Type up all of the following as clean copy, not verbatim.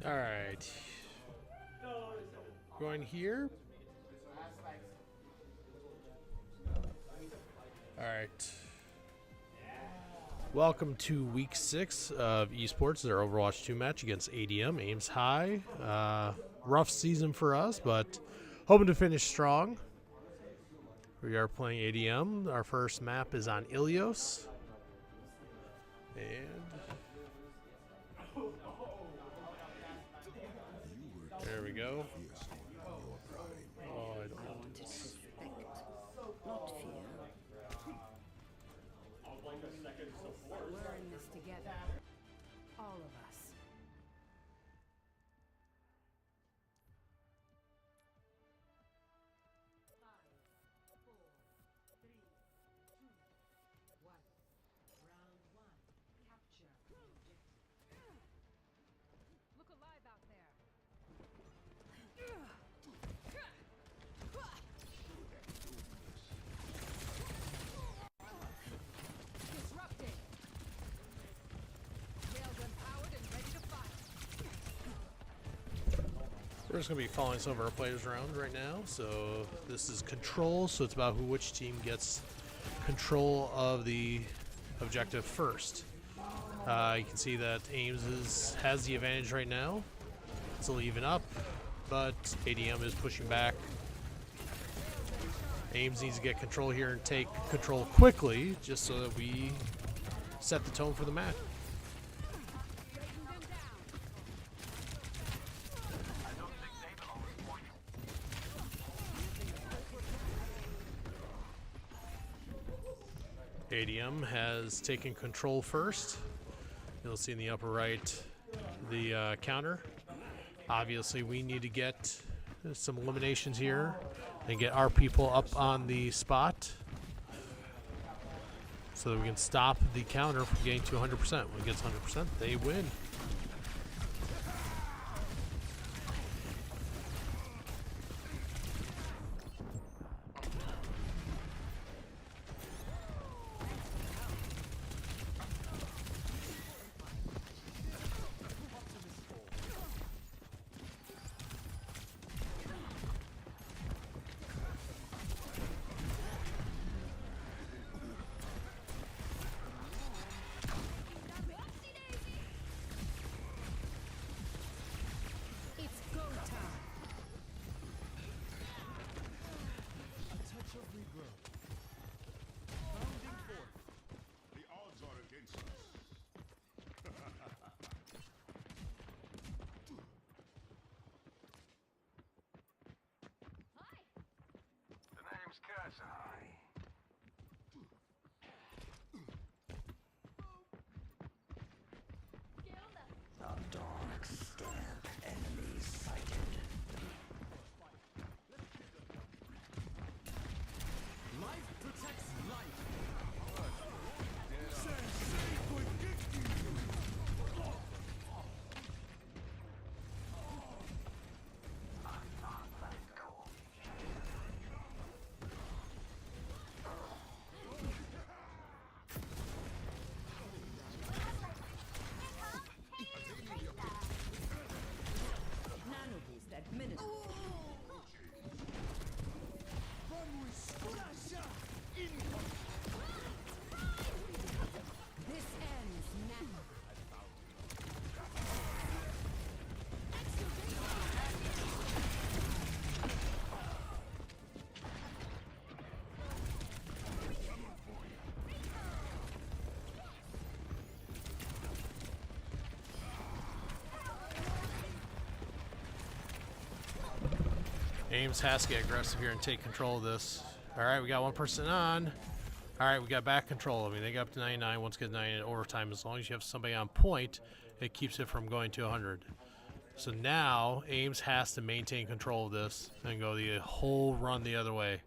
All right. Going here. All right. Welcome to week 6 of Esports, their Overwatch 2 match against ADM, Ames High. Rough season for us, but hoping to finish strong. We are playing ADM. Our first map is on Ilios. And there we go. Oh, I don't know. Not fear. We're in this together. All of us. Look alive out there. Disrupting. Rails empowered and ready to fire. We're just going to be following some of our players around right now. So this is control, so it's about which team gets control of the objective first. You can see that Ames has the advantage right now. It's a little even up, but ADM is pushing back. Ames needs to get control here and take control quickly, just so that we set the tone for the match. ADM has taken control first. You'll see in the upper right the counter. Obviously, we need to get some eliminations here and get our people up on the spot so that we can stop the counter from getting to 100%. When it gets 100%, they win. It's go time. Touch of regrowth. Rounding forth. The odds are against us. The name's Cursor. A dark step, enemies sighted. Life protects life. Nanobeast administered. This ends now. Ames has to get aggressive here and take control of this. All right, we got one person on. All right, we got back control. I mean, they got up to 99. Once get 99 overtime, as long as you have somebody on point, it keeps it from going to 100. So now Ames has to maintain control of this and go the whole run the other way.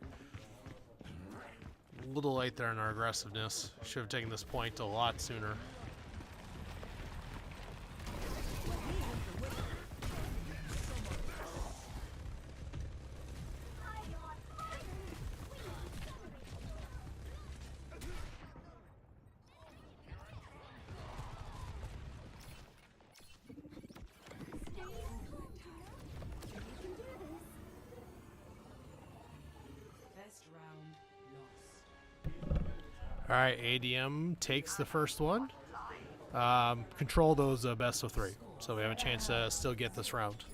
A little late there in our aggressiveness. Should have taken this point a lot sooner. Stay right, ADM takes the first one. Control those best of 3. So we have a chance to still get this round.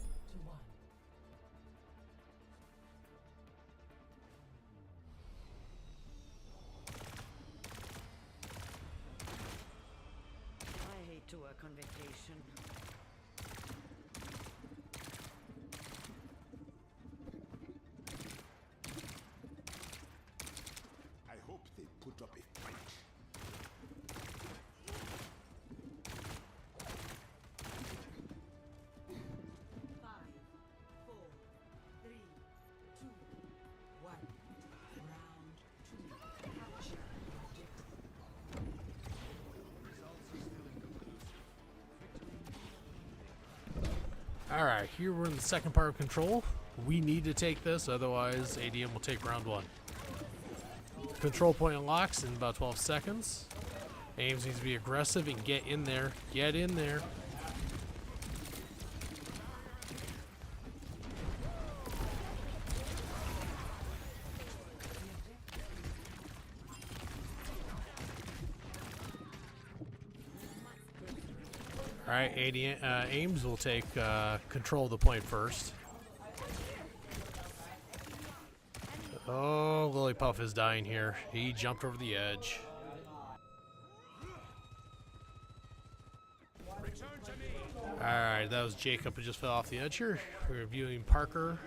I hate to work on vacation. I hope they put up a fight. All right, here we're in the second part of control. We need to take this, otherwise ADM will take round 1. Control point unlocks in about 12 seconds. Ames needs to be aggressive and get in there. Get in there. All right, Ames will take control of the point first. Oh, Lilypuff is dying here. He jumped over the edge. All right, that was Jacob who just fell off the edge here. We're viewing Parker.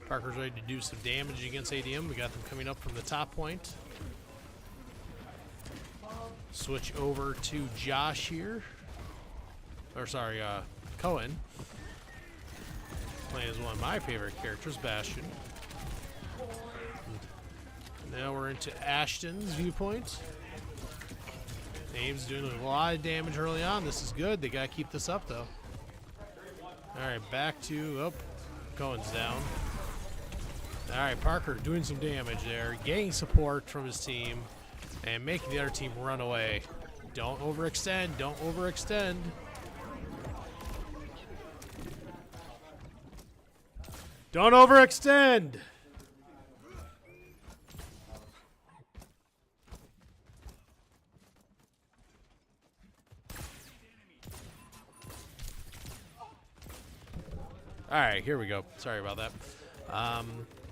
Parker's ready to do some damage against ADM. We got them coming up from the top point. Switch over to Josh here. Or sorry, Cohen. Playing as one of my favorite characters, Bastion. Now we're into Ashton's viewpoint. Ames doing a lot of damage early on. This is good. They gotta keep this up though. Alright, back to Cohen's down. Alright, Parker doing some damage there, getting support from his team, and making the other team run away. Don't overextend, don't overextend. Don't overextend! Alright, here we go. Sorry about that.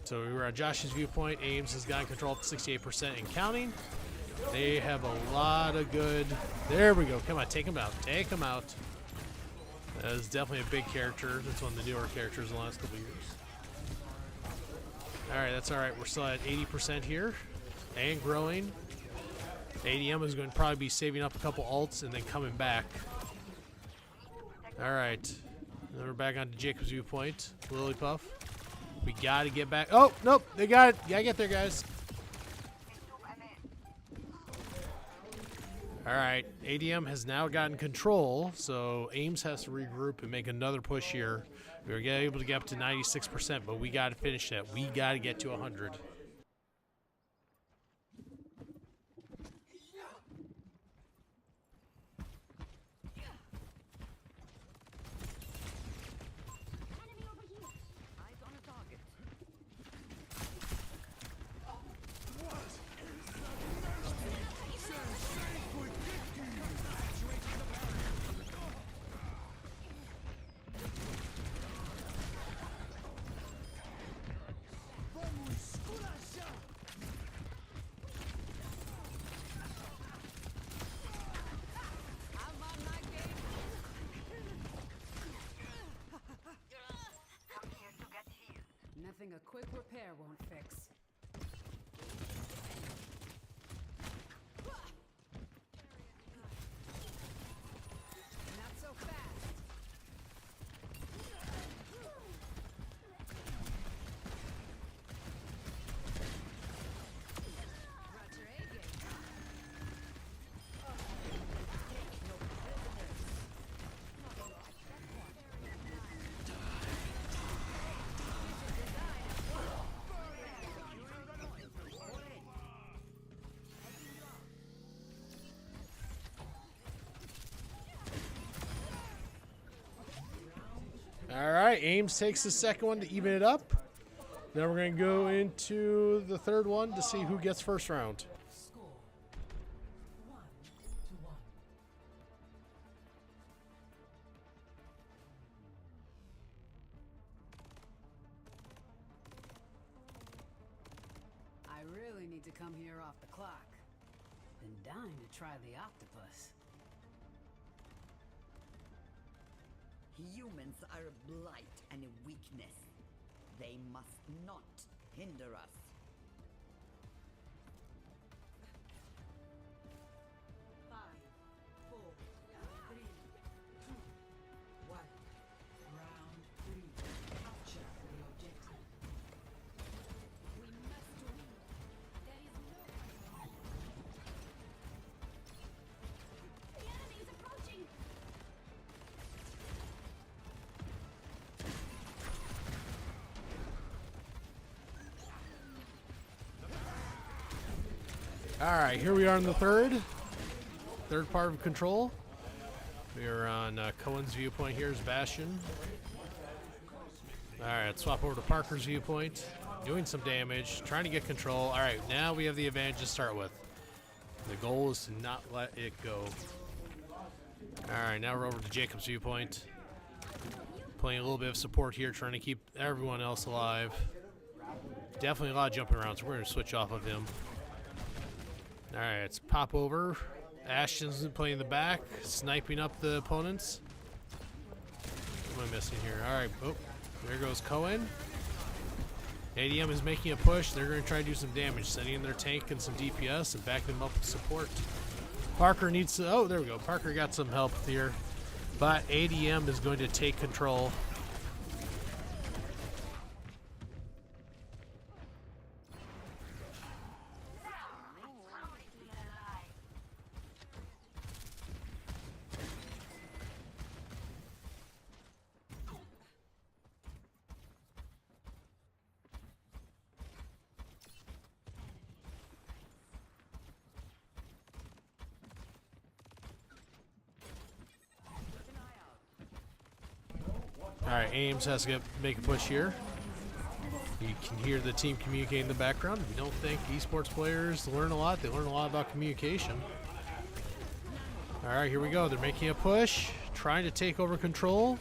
So we were on Josh's viewpoint. Ames has gotten control up to 68% and counting. They have a lot of good... There we go. Come on, take him out. Take him out. That is definitely a big character. That's one of the newer characters in the last couple of years. Alright, that's alright. We're still at 80% here. And growing. ADM is going to probably be saving up a couple ults and then coming back. Alright. Then we're back onto Jacob's viewpoint. Lilypuff. We got to get back. Oh, nope. They got it. Gotta get there, guys. Alright. ADM has now gotten control, so Ames has to regroup and make another push here. We were able to get up to 96%, but we got to finish that. We got to get to 100. Nothing a quick repair won't fix. Not so fast. Roger, A-game. All right, Ames takes the second one to even it up. Now we're going to go into the third one to see who gets first round. to come here off the clock. Been dying to try the octopus. Humans are a blight and a weakness. They must not hinder us. Five, four, three, two, one. Round three. Capture the objective. We must win. There is no... The enemy is approaching! Alright, here we are in the third part of control. We are on Cohen's viewpoint here is Bastion. Alright, let's swap over to Parker's viewpoint. Doing some damage, trying to get control. Alright, now we have the advantage to start with. The goal is to not let it go. Alright, now we're over to Jacob's viewpoint. Playing a little bit of support here, trying to keep everyone else alive. Definitely a lot of jumping around, so we're going to switch off of him. Alright, let's pop over. Ashton's playing the back, sniping up the opponents. What am I missing here? Alright, oh, there goes Cohen. ADM is making a push. They're going to try to do some damage, sending in their tank and some DPS and back them up with support. Parker needs to... Oh, there we go. Parker got some help here. But ADM is going to take control. Alright, Ames has to make a push here. You can hear the team communicating in the background. If you don't think esports players learn a lot, they learn a lot about communication. Alright, here we go. They're making a push, trying to take over control.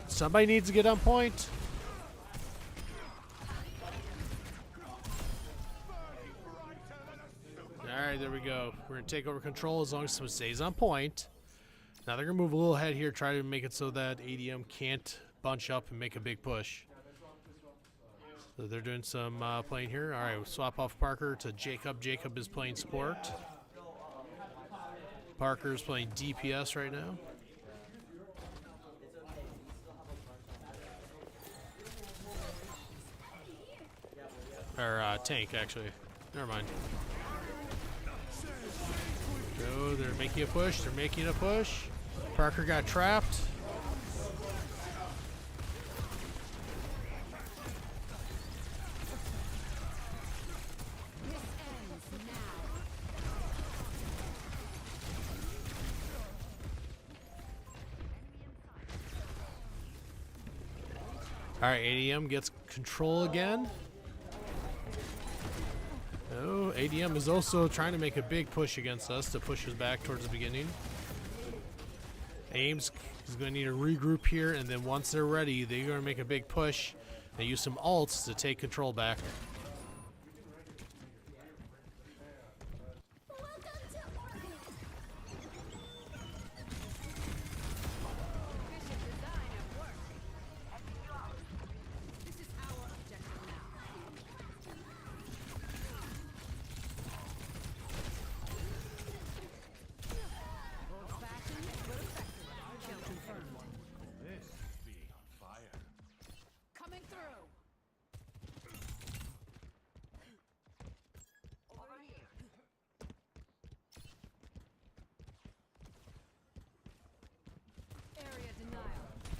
Somebody needs to get on point. Alright, there we go. We're going to take over control as long as someone stays on point. Now they're going to move a little ahead here, try to make it so that ADM can't bunch up and make a big push. So they're doing some playing here. All right, we'll swap off Parker to Jacob. Jacob is playing support. Parker's playing DPS right now. Or tank, actually. Never mind. So they're making a push. They're making a push. Parker got trapped. All right, ADM gets control again. Oh, ADM is also trying to make a big push against us to push us back towards the beginning. Ames is going to need to regroup here, and then once they're ready, they're going to make a big push and use some ults to take control back.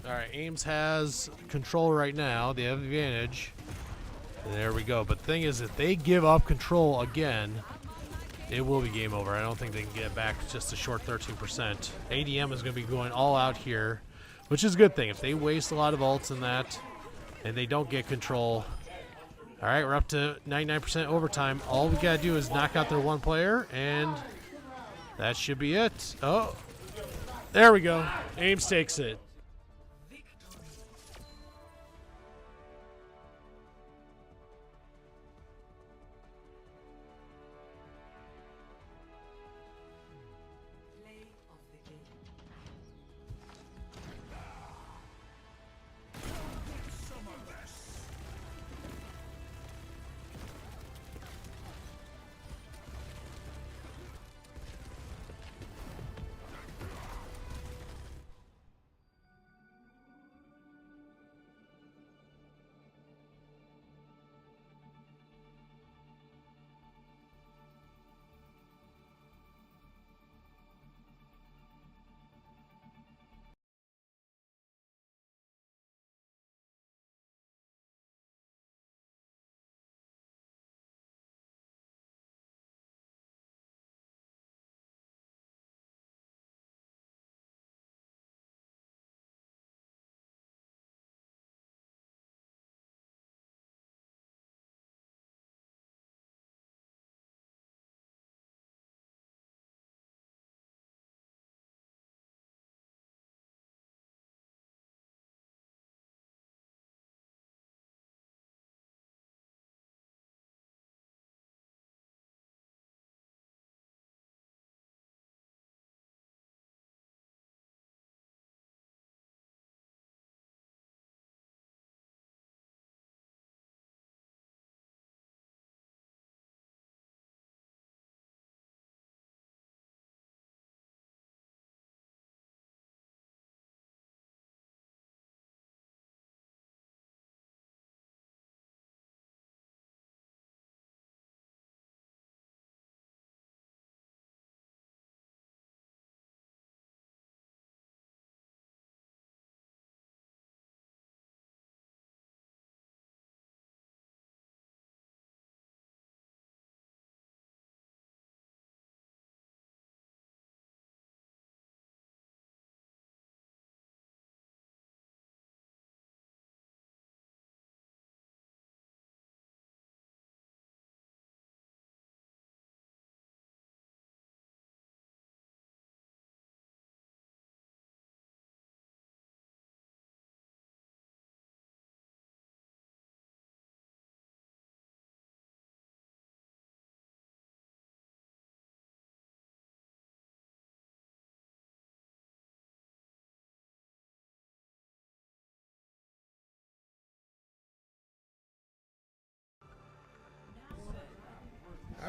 Alright, Ames has control right now. They have the advantage. And there we go. But the thing is, if they give up control again, it will be game over. I don't think they can get back just a short 13%. ADM is going to be going all out here, which is a good thing. If they waste a lot of ults in that and they don't get control. Alright, we're up to 99% overtime. All we got to do is knock out their one player, and that should be it. Oh, there we go. Ames takes it.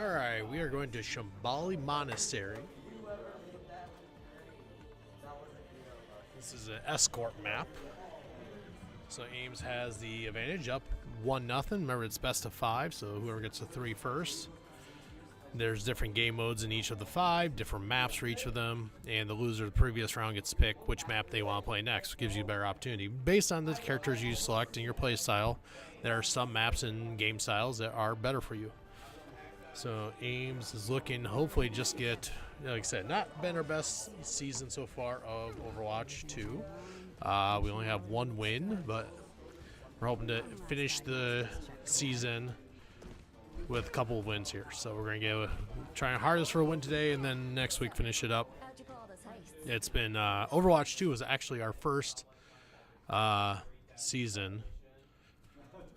Alright, we are going to Shambhala Monastery. This is an escort map. So Ames has the advantage, up 1-0. Remember, it's best of 5, so whoever gets a 3 first. There's different game modes in each of the 5, different maps for each of them, and the loser of the previous round gets to pick which map they want to play next. It gives you a better opportunity. Based on the characters you select and your play style, there are some maps and game styles that are better for you. So Ames is looking, hopefully just get, like I said, not been our best season so far of Overwatch 2. We only have 1 win, but we're hoping to finish the season with a couple of wins here. So we're going to trying hardest for a win today, and then next week finish it up. It's been Overwatch 2 was actually our first season,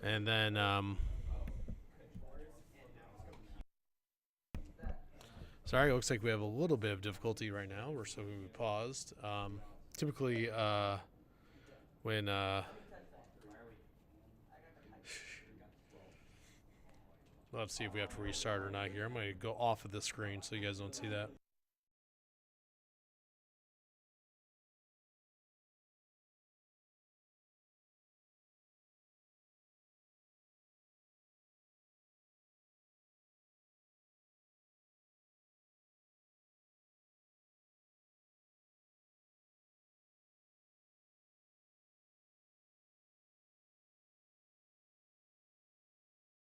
and then sorry, it looks like we have a little bit of difficulty right now. We're so we paused. Typically when let's see if we have to restart or not here. I'm going to go off of the screen so you guys don't see that.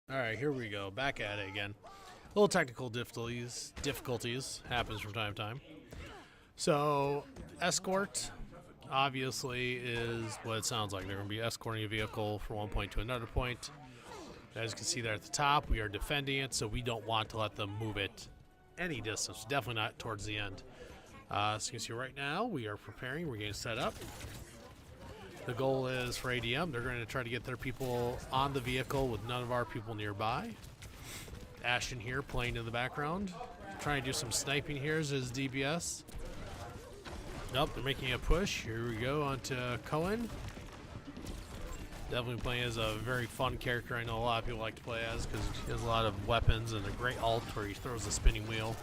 All right, here we go. Back at it again. Little technical difficulties happens from time to time. So, escort obviously is what it sounds like. They're going to be escorting a vehicle from one point to another point. As you can see there at the top, we are defending it, so we don't want to let them move it any distance. Definitely not towards the end. So you can see right now, we are preparing. We're getting set up. The goal is for ADM, they're going to try to get their people on the vehicle with none of our people nearby. Ashton here playing in the background. Trying to do some sniping here as his DBS. Nope, they're making a push. Here we go onto Cohen. Definitely playing as a very fun character. I know a lot of people like to play as because he has a lot of weapons and a great ult where he throws the spinning wheel.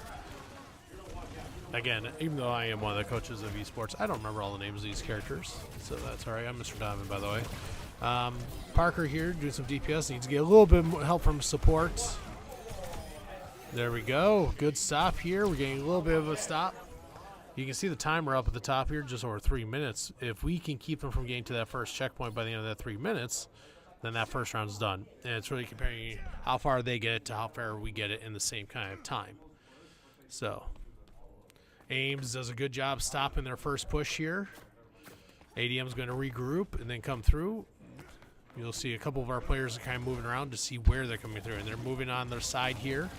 Again, even though I am one of the coaches of Esports, I don't remember all the names of these characters, so that's all right. I'm Mr. Diamond, by the way. Parker here doing some DPS. Needs to get a little bit more help from support. There we go. Good stop here. We're getting a little bit of a stop. You can see the timer up at the top here, just over 3 minutes. If we can keep them from getting to that first checkpoint by the end of that 3 minutes, then that first round is done. And it's really comparing how far they get it to how far we get it in the same kind of time. So Ames does a good job stopping their first push here. ADM's going to regroup and then come through. You'll see a couple of our players are kind of moving around to see where they're coming through, and they're moving on their side here.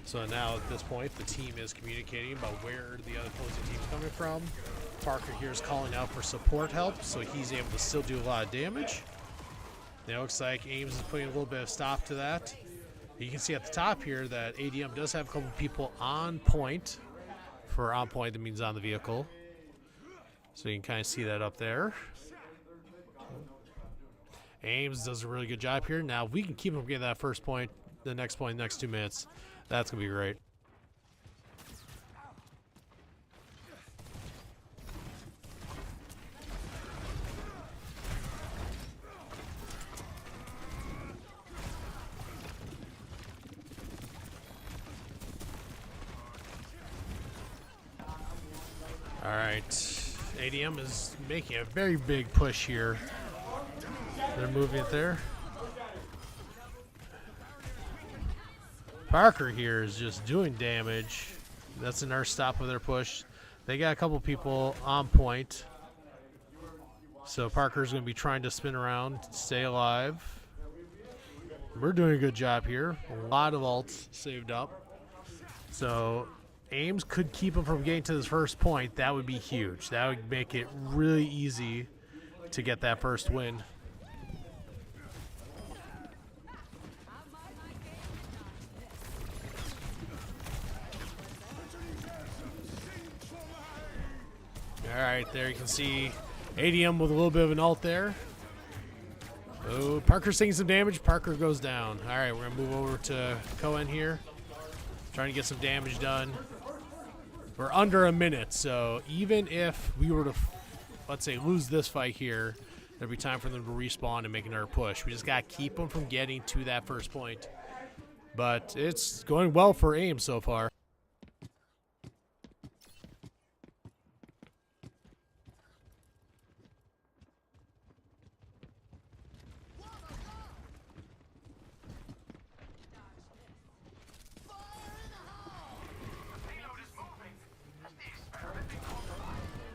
So now at this point, the team is communicating about where the other opposing team's coming from. Parker here is calling out for support help, so he's able to still do a lot of damage. Now it looks like Ames is putting a little bit of stop to that. You can see at the top here that ADM does have a couple people on point. For on point, that means on the vehicle. So you can kind of see that up there. Ames does a really good job here. Now, if we can keep him getting that first point, the next point, next 2 minutes, that's going to be great. All right, ADM is making a very big push here. They're moving it there. Parker here is just doing damage. That's another stop of their push. They got a couple people on point. So Parker's going to be trying to spin around, stay alive. We're doing a good job here. A lot of ults saved up. So Ames could keep him from getting to this first point. That would be huge. That would make it really easy to get that first win. All right, there you can see ADM with a little bit of an ult there. Oh, Parker's taking some damage. Parker goes down. All right, we're going to move over to Cohen here. Trying to get some damage done. We're under a minute, so even if we were to, let's say, lose this fight here, there'll be time for them to respawn and make another push. We just got to keep them from getting to that first point. But it's going well for Ames so far.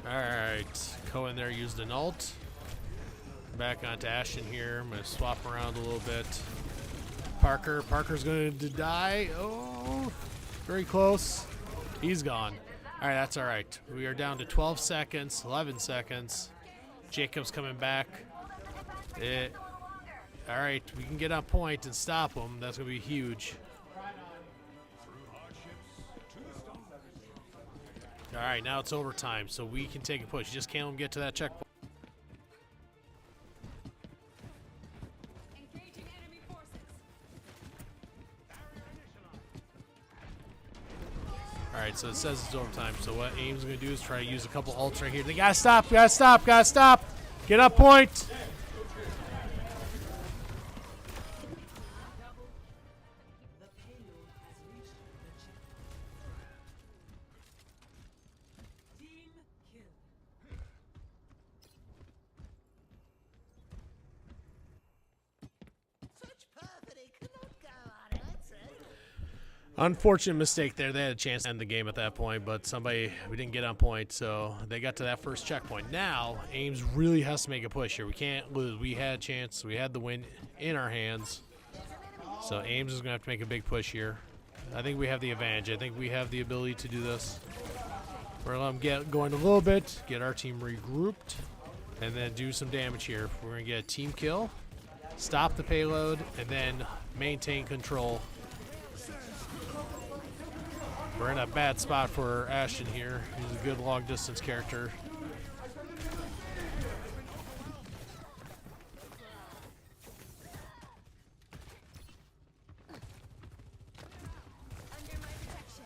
Alright, Cohen there used an ult. Back onto Ashton here. I'm going to swap around a little bit. Parker's going to die. Oh, very close. He's gone. Alright, that's alright. We are down to 12 seconds, 11 seconds. Jacob's coming back. Alright, we can get on point and stop him. That's going to be huge. All right, now it's overtime, so we can take a push. You just can't let them get to that checkpoint. Engaging enemy forces. All right, so it says it's overtime. So what Ames is going to do is try to use a couple ults right here. They got to stop, got to stop, got to stop. Get up point. Unfortunate mistake there. They had a chance to end the game at that point, but we didn't get on point, so they got to that first checkpoint. Now, Ames really has to make a push here. We can't lose. We had a chance. We had the win in our hands. So Ames is going to have to make a big push here. I think we have the advantage. I think we have the ability to do this. We're going to let them get going a little bit, get our team regrouped, and then do some damage here. We're going to get a team kill, stop the payload, and then maintain control. We're in a bad spot for Ashton here. He's a good long-distance character. Under my protection.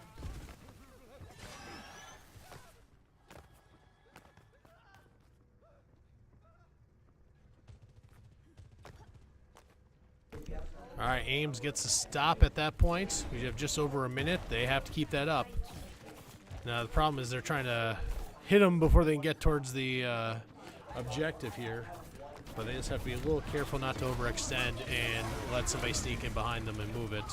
All right, Ames gets a stop at that point. We have just over a minute. They have to keep that up. Now, the problem is they're trying to hit them before they can get towards the objective here. But they just have to be a little careful not to overextend and let somebody sneak in behind them and move it.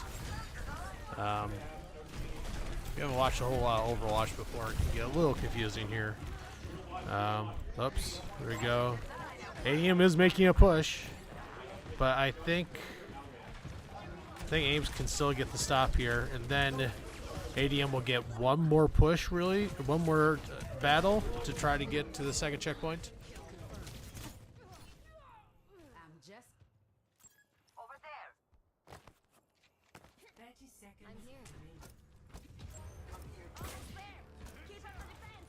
We haven't watched a whole lot of Overwatch before. It can get a little confusing here. Oops, there we go. ADM is making a push, but I think Ames can still get the stop here, and then ADM will get one more push, really, one more battle to try to get to the second checkpoint. I'm just Over there. 30 seconds. I'm here. Almost there. Keep up the defense.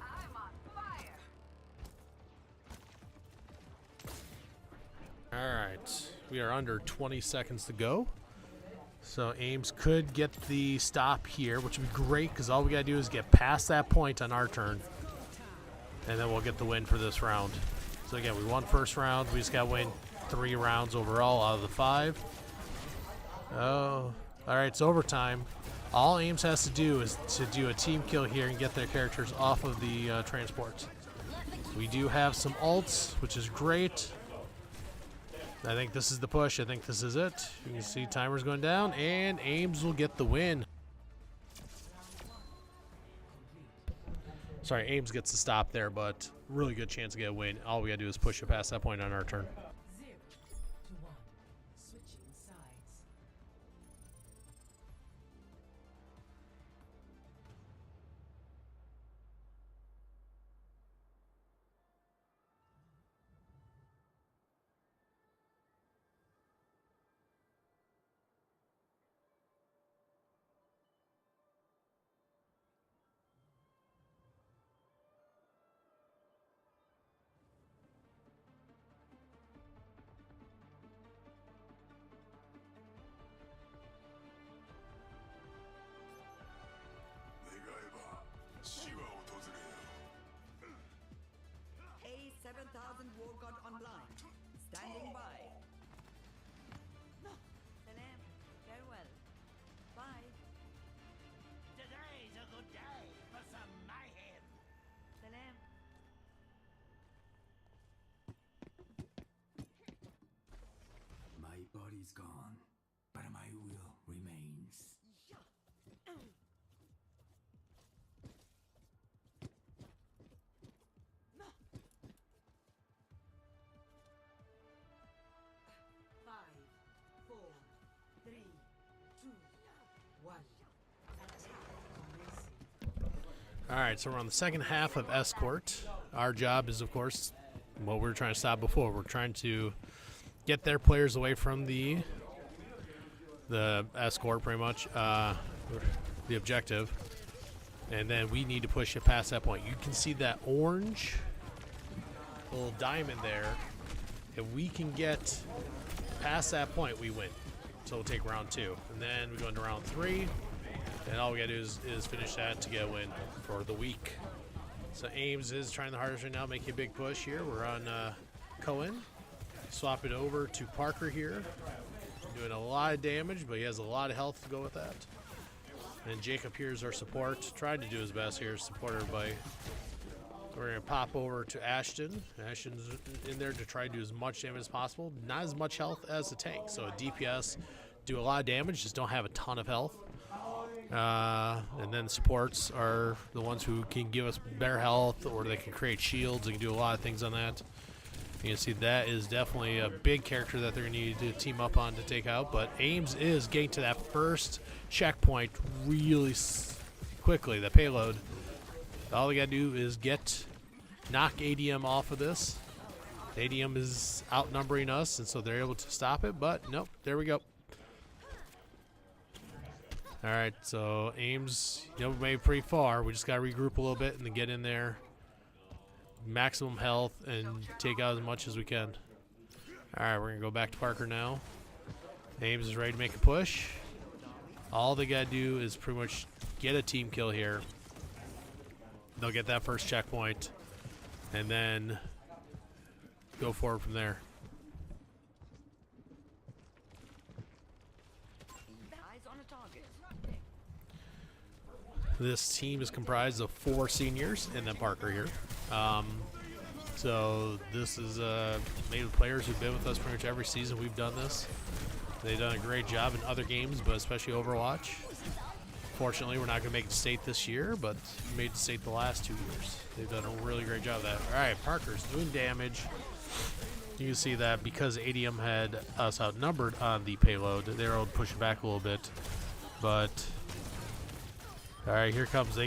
I'm on fire. All right, we are under 20 seconds to go. So Ames could get the stop here, which would be great because all we got to do is get past that point on our turn. And then we'll get the win for this round. So again, we won first round. We just got to win 3 rounds overall out of the 5. Oh, all right, it's overtime. All Ames has to do is to do a team kill here and get their characters off of the transport. We do have some ults, which is great. I think this is the push. I think this is it. You can see timer's going down, and Ames will get the win. Sorry, Ames gets the stop there, but really good chance to get a win. All we got to do is push it past that point on our turn. 0 to 1. Switching sides. is gone, but my will remains. Five, four, three, two, one. All right, so we're on the second half of Escort. Our job is, of course, what we were trying to stop before. We're trying to get their players away from the Escort, pretty much, the objective. And then we need to push it past that point. You can see that orange little diamond there. If we can get past that point, we win. So we'll take round 2. And then we go into round 3. And all we gotta do is finish that to get a win for the week. So Ames is trying the hardest right now, making a big push here. We're on Cohen. Swap it over to Parker here. Doing a lot of damage, but he has a lot of health to go with that. And Jacob here is our support. Trying to do his best here, support everybody. We're going to pop over to Ashton. Ashton's in there to try to do as much damage as possible. Not as much health as the tank. So a DPS do a lot of damage, just don't have a ton of health. And then supports are the ones who can give us better health, or they can create shields and can do a lot of things on that. You can see that is definitely a big character that they're going to need to team up on to take out. But Ames is getting to that first checkpoint really quickly, the payload. All they got to do is knock ADM off of this. ADM is outnumbering us, and so they're able to stop it. But nope, there we go. All right, so Ames, we made it pretty far. We just got to regroup a little bit and then get in there, maximum health, and take out as much as we can. All right, we're going to go back to Parker now. Ames is ready to make a push. All they got to do is pretty much get a team kill here. They'll get that first checkpoint, and then go forward from there. Eyes on a target. This team is comprised of 4 seniors and then Parker here. So this is made of players who've been with us pretty much every season we've done this. They've done a great job in other games, but especially Overwatch. Fortunately, we're not going to make it to state this year, but we made it to state the last 2 years. They've done a really great job of that. All right, Parker's doing damage. You can see that because ADM had us outnumbered on the payload, they were able to push it back a little bit. But, all right, here comes.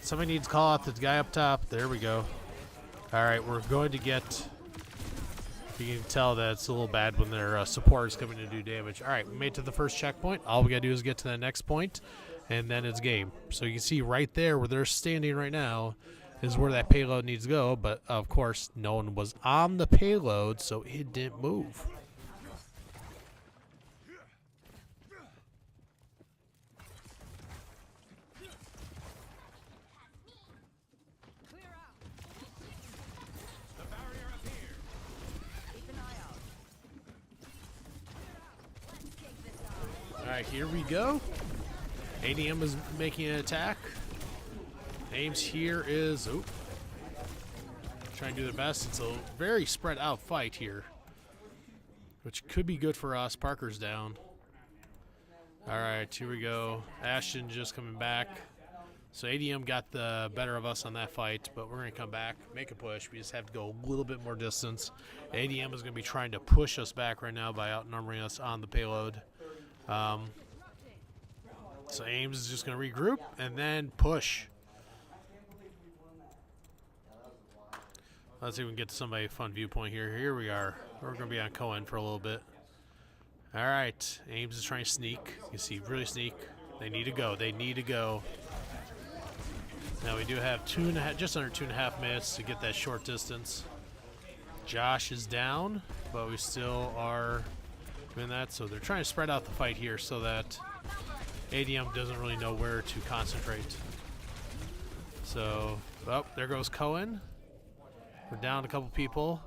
Somebody needs to call out the guy up top. There we go. All right, we're going to get, you can tell that it's a little bad when their support is coming to do damage. All right, we made it to the first checkpoint. All we got to do is get to the next point, and then it's game. So you can see right there where they're standing right now is where that payload needs to go. But, of course, no one was on the payload, so it didn't move. All right, here we go. ADM is making an attack. Ames here is trying to do their best. It's a very spread out fight here, which could be good for us. Parker's down. All right, here we go. Ashton just coming back. So ADM got the better of us on that fight, but we're going to come back, make a push. We just have to go a little bit more distance. ADM is going to be trying to push us back right now by outnumbering us on the payload. So Ames is just going to regroup and then push. Let's see if we can get to somebody fun viewpoint here. Here we are. We're going to be on Cohen for a little bit. All right. Ames is trying to sneak. You can see really sneak. They need to go. They need to go. Now we do have just under 2.5 minutes to get that short distance. Josh is down, but we still are doing that. So they're trying to spread out the fight here so that ADM doesn't really know where to concentrate. So, there goes Cohen. We're down a couple people.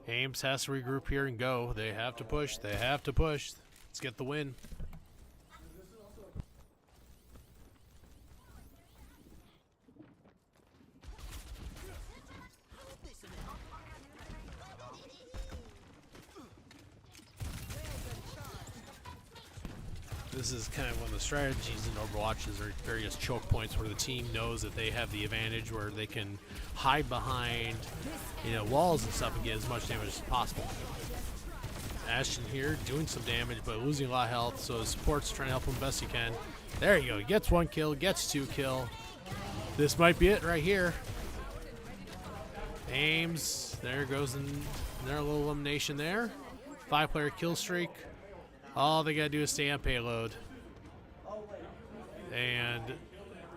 Ames has to regroup here and go. They have to push. They have to push. Let's get the win. this is kind of one of the strategies in Overwatch is there are various choke points where the team knows that they have the advantage, where they can hide behind, walls and stuff and get as much damage as possible. Ashton here doing some damage but losing a lot of health, so the support's trying to help him best he can. There you go. He gets 1 kill, gets 2 kill. This might be it right here. Ames, there goes in their little elimination there. 5-player kill streak. All they gotta do is stay on payload. And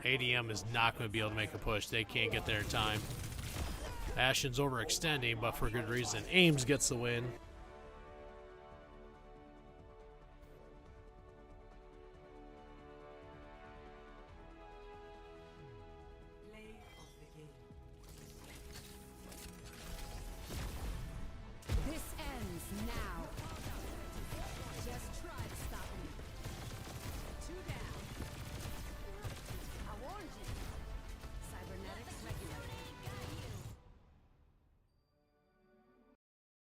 ADM is not going to be able to make a push. They can't get there in time. Ashton's overextending, but for good reason. Ames gets the win. Play of the game. This ends now. Just try to stop me. 2 down. I warned you. Cybernetics regulated. Welcome to Noodle City.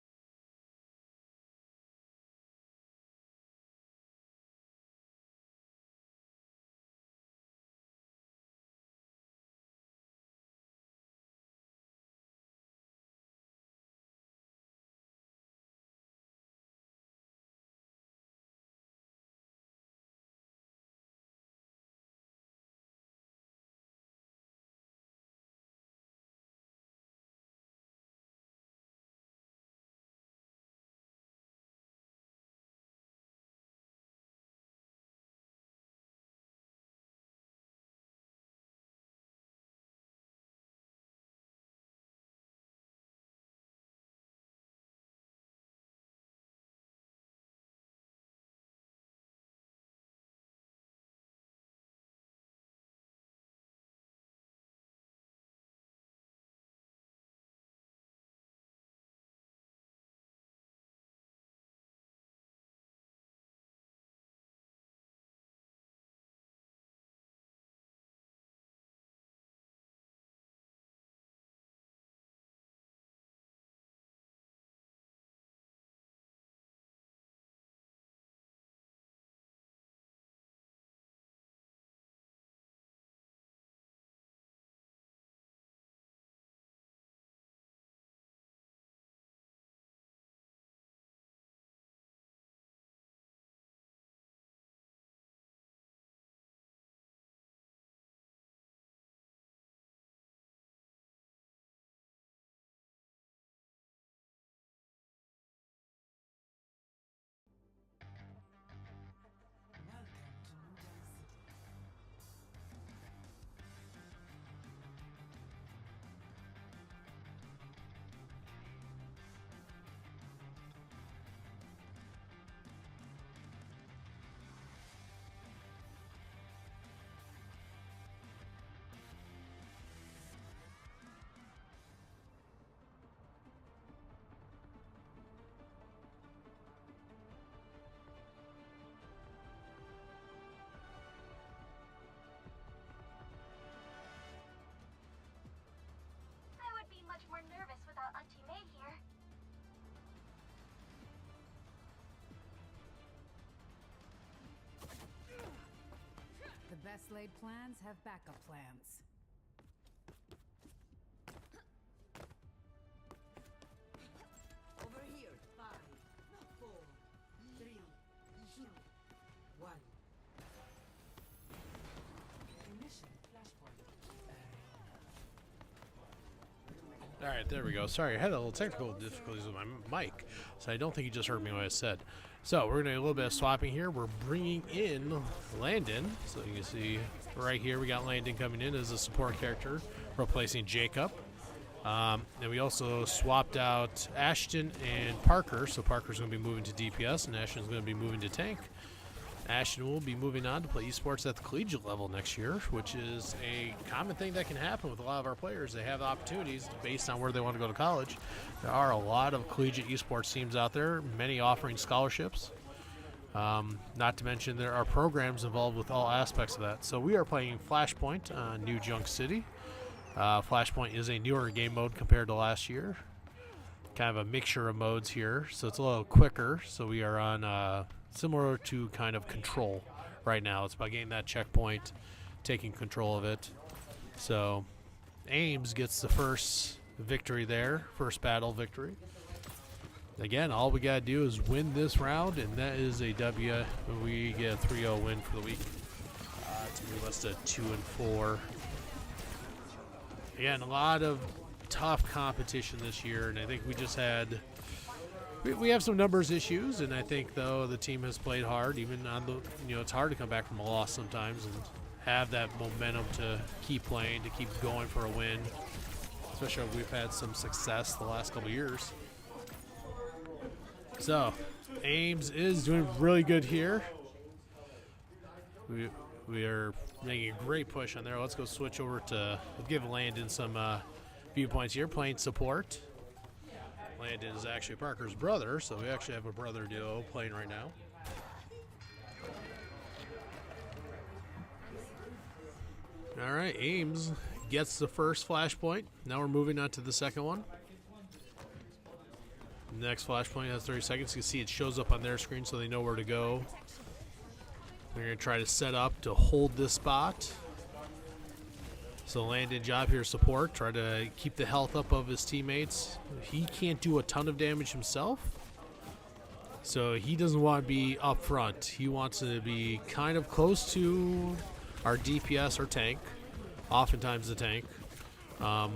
I would be much more nervous without Auntie May here. The best laid plans have backup plans. Over here. 5, 4, 3, 2, 1. Ignition flashpoint. All right, there we go. Sorry, I had a little technical difficulties with my mic, so I don't think you just heard me what I said. So we're going to do a little bit of swapping here. We're bringing in Landon. So you can see right here we got Landon coming in as a support character, replacing Jacob. And we also swapped out Ashton and Parker. So Parker's going to be moving to DPS, and Ashton's going to be moving to tank. Ashton will be moving on to play esports at the collegiate level next year, which is a common thing that can happen with a lot of our players. They have opportunities based on where they want to go to college. There are a lot of collegiate esports teams out there, many offering scholarships. Not to mention there are programs involved with all aspects of that. So we are playing Flashpoint on New Junk City. Flashpoint is a newer game mode compared to last year. Kind of a mixture of modes here, so it's a little quicker. So we are on similar to kind of Control right now. It's about getting that checkpoint, taking control of it. So Ames gets the first victory there, first battle victory. Again, all we got to do is win this round, and that is a W. We get a 3-0 win for the week to move us to 2-4. Again, a lot of tough competition this year, and I think we just had we have some numbers issues, and I think though the team has played hard, even on the it's hard to come back from a loss sometimes and have that momentum to keep playing, to keep going for a win, especially if we've had some success the last couple years. So Ames is doing really good here. We are making a great push on there. Let's go switch over to give Landon some viewpoints here, playing support. Landon is actually Parker's brother, so we actually have a brother duo playing right now. All right, Ames gets the first flashpoint. Now we're moving on to the second one. Next flashpoint has 30 seconds. You can see it shows up on their screen so they know where to go. We're going to try to set up to hold this spot. So Landon job here, support. Try to keep the health up of his teammates. He can't do a ton of damage himself, so he doesn't want to be up front. He wants to be kind of close to our DPS or tank, oftentimes the tank, but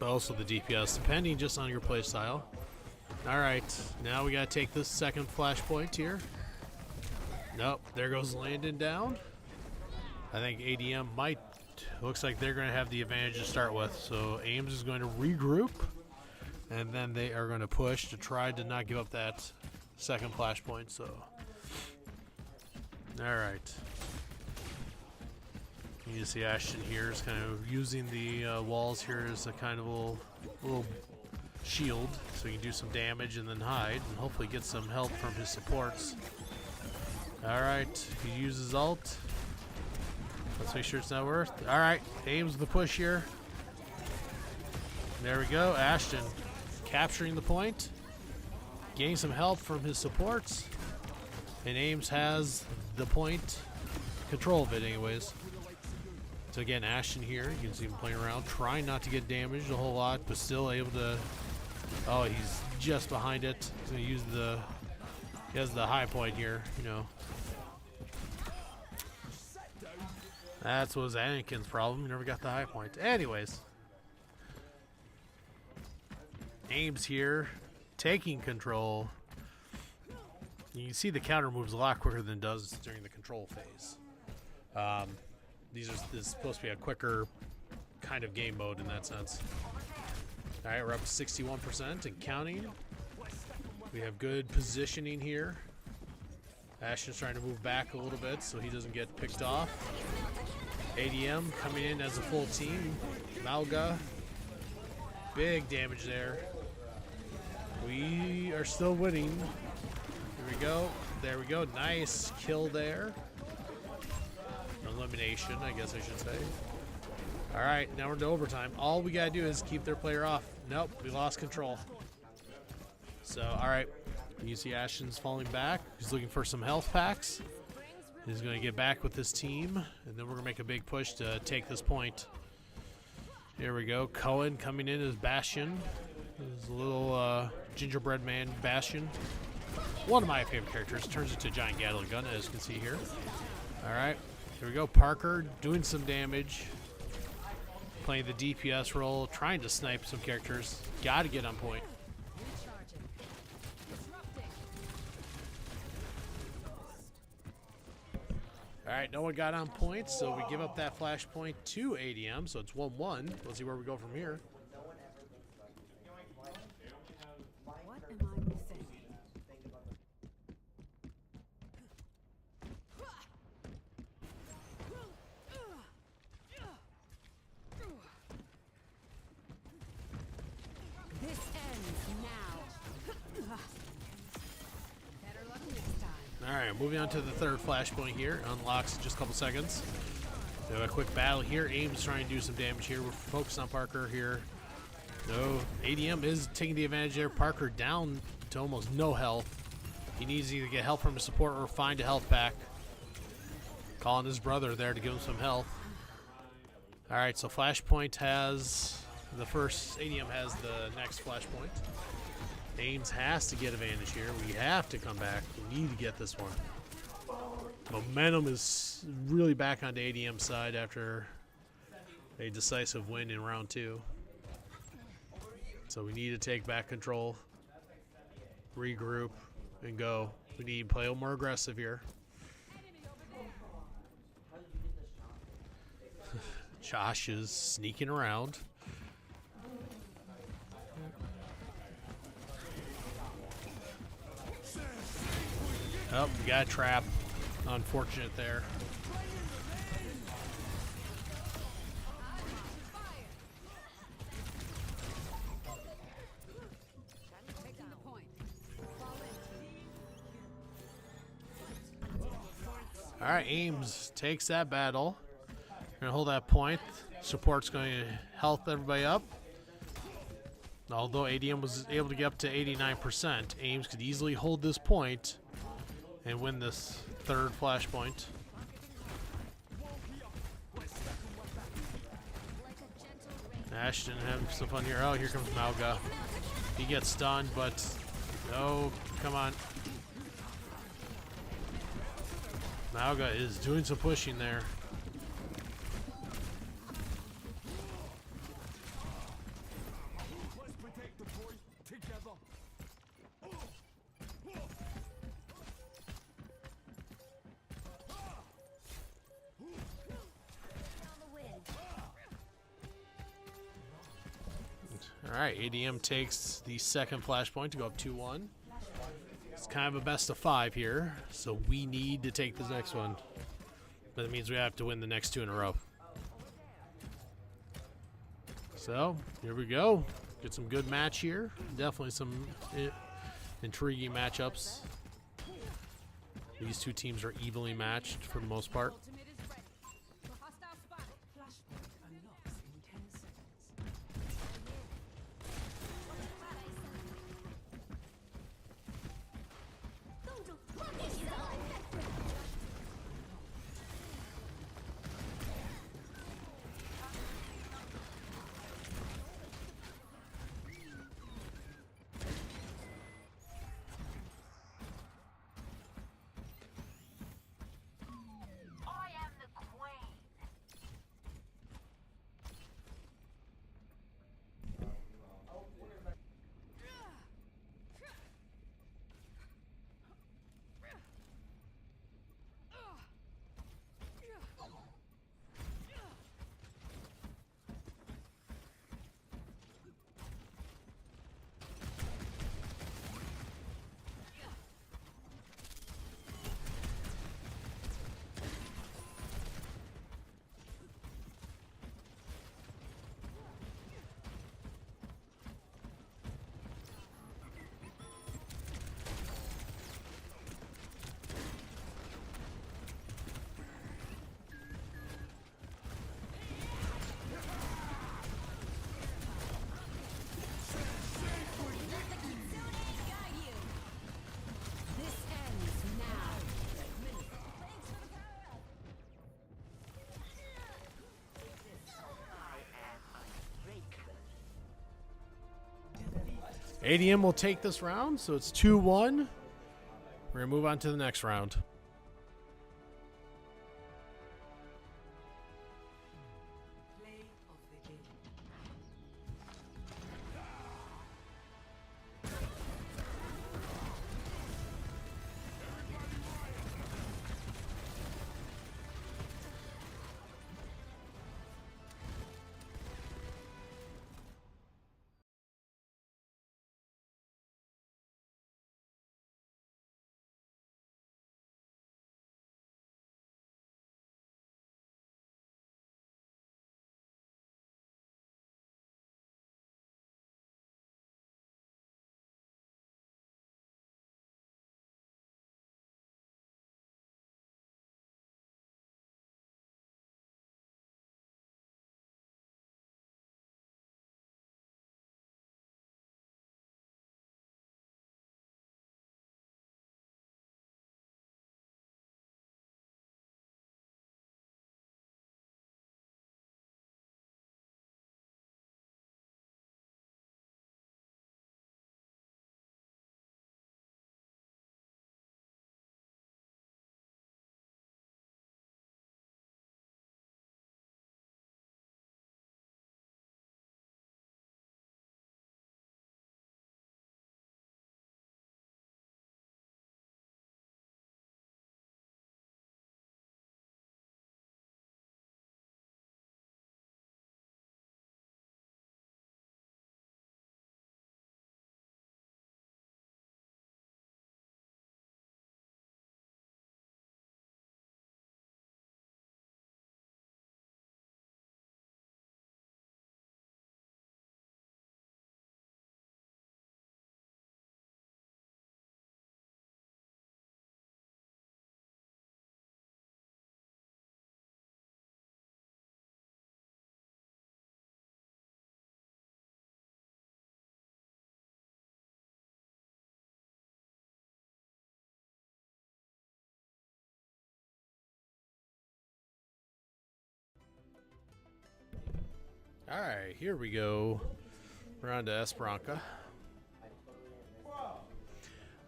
also the DPS, depending just on your play style. All right, now we got to take this second flashpoint here. Nope, there goes Landon down. I think ADM looks like they're going to have the advantage to start with. So Ames is going to regroup, and then they are going to push to try to not give up that second flashpoint. So, all right. You see Ashton here is kind of using the walls here as a kind of little shield, so he can do some damage and then hide, and hopefully get some help from his supports. All right, he uses ult. Let's make sure it's not worth. All right, Ames the push here. There we go. Ashton capturing the point, getting some help from his supports, and Ames has the point, control of it anyways. So again, Ashton here, you can see him playing around, trying not to get damaged a whole lot, but still able to. Oh, he's just behind it. He's gonna use he has the high point here, That's was Anakin's problem. He never got the high point. Anyways, Ames here, taking control. You can see the counter moves a lot quicker than it does during the control phase. This is supposed to be a quicker kind of game mode in that sense. All right, we're up to 61% and counting. We have good positioning here. Ashton's trying to move back a little bit so he doesn't get picked off. ADM coming in as a full team. Malga, big damage there. We are still winning. Here we go. There we go. Nice kill there. Elimination, I guess I should say. All right, now we're into overtime. All we gotta do is keep their player off. Nope, we lost control. So, all right. You see Ashton's falling back. He's looking for some health packs. He's going to get back with this team, and then we're going to make a big push to take this point. Here we go. Cohen coming in as Bastion. His little gingerbread man, Bastion. One of my favorite characters. Turns into a giant Gatling gun, as you can see here. All right. Here we go. Parker doing some damage. Playing the DPS role. Trying to snipe some characters. Got to get on point. All right, no one got on point, so we give up that flash point to ADM, so it's 1-1. We'll see where we go from here. What am I missing? This ends now. Better luck next time. All right, moving on to the third flashpoint here. Unlocks in just a couple seconds. We have a quick battle here. Ames trying to do some damage here. We're focused on Parker here. No, ADM is taking the advantage there. Parker down to almost no health. He needs to either get help from his support or find a health pack. Calling his brother there to give him some health. Alright, so Flashpoint has the first, ADM has the next Flashpoint. Ames has to get advantage here. We have to come back. We need to get this one. Momentum is really back on the ADM side after a decisive win in round 2. So we need to take back control, regroup, and go. We need to play a little more aggressive here. Josh is sneaking around. Oh, we got a trap. Unfortunate there. Taking the point. All right, Ames takes that battle. Gonna hold that point. Support's going to health everybody up. Although ADM was able to get up to 89%, Ames could easily hold this point and win this third flashpoint. Ashton having some fun here. Oh, here comes Malga. He gets stunned, but no, come on. Malga is doing some pushing there. Let's protect the point together. All right, ADM takes the second flashpoint to go up 2-1. It's kind of a best of 5 here, so we need to take this next one. But it means we have to win the next 2 in a row. So, here we go. Get some good match here. Definitely some intriguing matchups. These two teams are evenly matched for the most part. Ultimate is ready. Hostile spotted. Flashpoint unlocks in 10 seconds. I am the queen. This ends now. ADM will take this round, so it's 2-1. We're going to move on to the next round. Alright, here we go. We're on to Esperanza.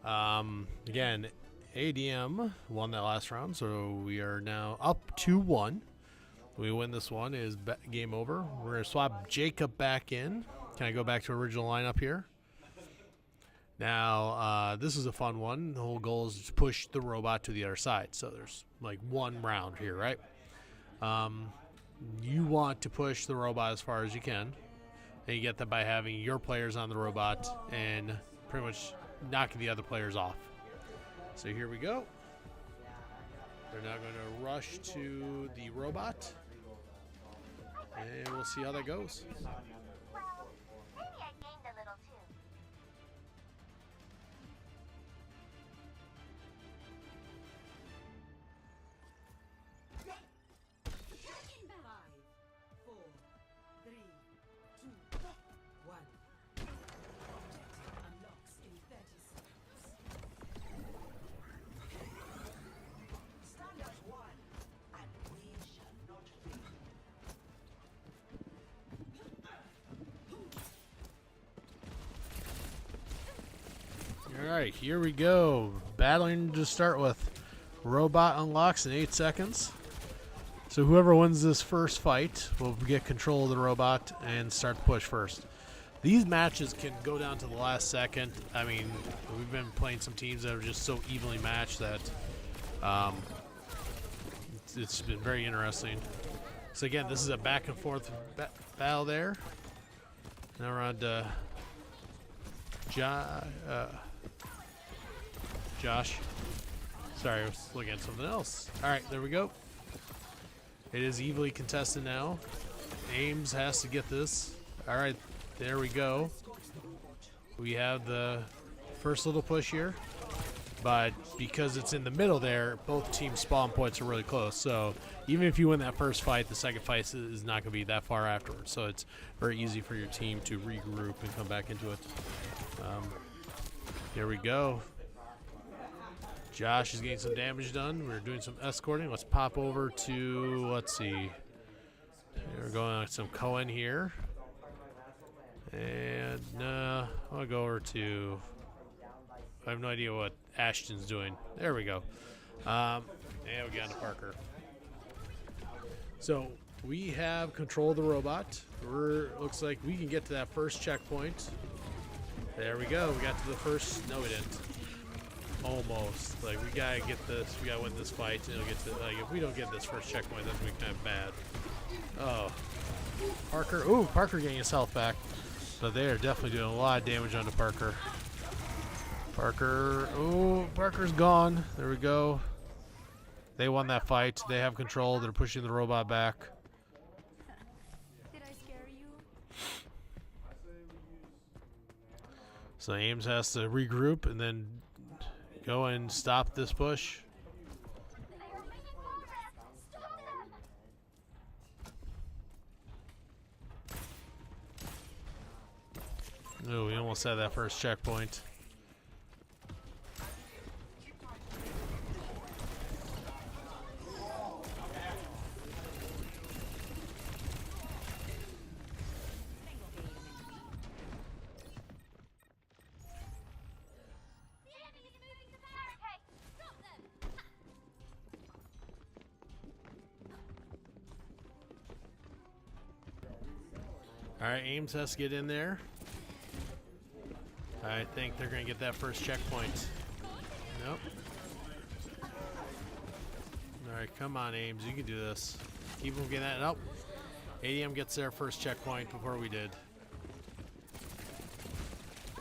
Again, ADM won that last round, so we are now up 2-1. We win this one, is game over. We're going to swap Jacob back in. Can I go back to original lineup here? Now, this is a fun one. The whole goal is to push the robot to the other side. So there's like one round here, right? You want to push the robot as far as you can. And you get that by having your players on the robot and pretty much knocking the other players off. So here we go. They're now going to rush to the robot. And we'll see how that goes. Well, maybe I gained a little too. Five, four, three, two, one. Objective unlocks in 30 seconds. Stand as one, and we shall not fail. Alright, here we go. Battling to start with. Robot unlocks in 8 seconds. So whoever wins this first fight will get control of the robot and start the push first. These matches can go down to the last second. I mean, we've been playing some teams that are just so evenly matched that it's been very interesting. So again, this is a back and forth battle there. Now we're on to Josh. Sorry, I was looking at something else. Alright, there we go. It is evenly contested now. Ames has to get this. Alright, there we go. We have the first little push here. But because it's in the middle there, both teams' spawn points are really close. So even if you win that first fight, the second fight is not going to be that far afterwards. So it's very easy for your team to regroup and come back into it. Here we go. Josh is getting some damage done. We're doing some escorting. Let's pop over to, let's see. We're going on some Cohen here. And I'll go over to, I have no idea what Ashton's doing. There we go. And we got into Parker. So we have control of the robot. Looks like we can get to that first checkpoint. There we go. We got to the first. No, we didn't. Almost. Like, we gotta get this. We gotta win this fight. And it'll get to, like, if we don't get this first checkpoint, that's gonna be kind of bad. Oh, Parker. Ooh, Parker getting his health back. But they are definitely doing a lot of damage onto Parker. Parker. Ooh, Parker's gone. There we go. They won that fight. They have control. They're pushing the robot back. Did I scare you? So Ames has to regroup and then go and stop this push. They are making progress. Stop them. Ooh, we almost had that first checkpoint. The enemy is moving to the barricade. Stop them. Alright, Ames has to get in there. I think they're going to get that first checkpoint. Nope. Alright, come on, Ames. You can do this. Keep them getting that. Nope. ADM gets their first checkpoint before we did.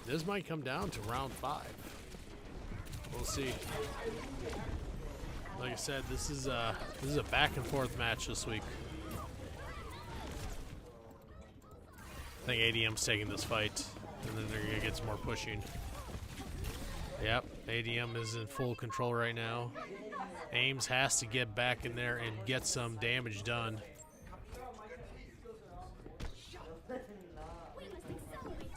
This might come down to round 5. We'll see. Like I said, this is a back and forth match this week. I think ADM's taking this fight, and then they're going to get some more pushing. Yep, ADM is in full control right now. Ames has to get back in there and get some damage done. We must accelerate.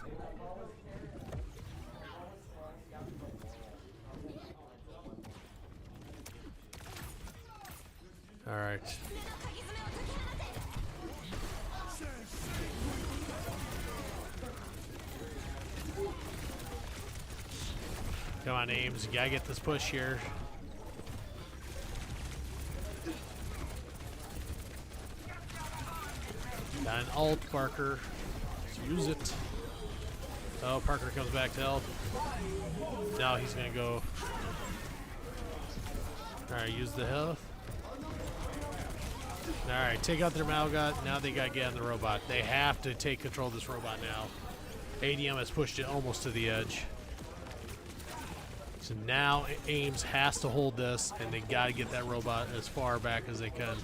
All right. Come on, Ames. You gotta get this push here. Got an ult, Parker. Let's use it. Oh, Parker comes back to help. Now he's gonna go. Alright, use the health. Alright, take out their Malgot. Now they gotta get on the robot. They have to take control of this robot now. ADM has pushed it almost to the edge. So now Ames has to hold this, and they gotta get that robot as far back as they can.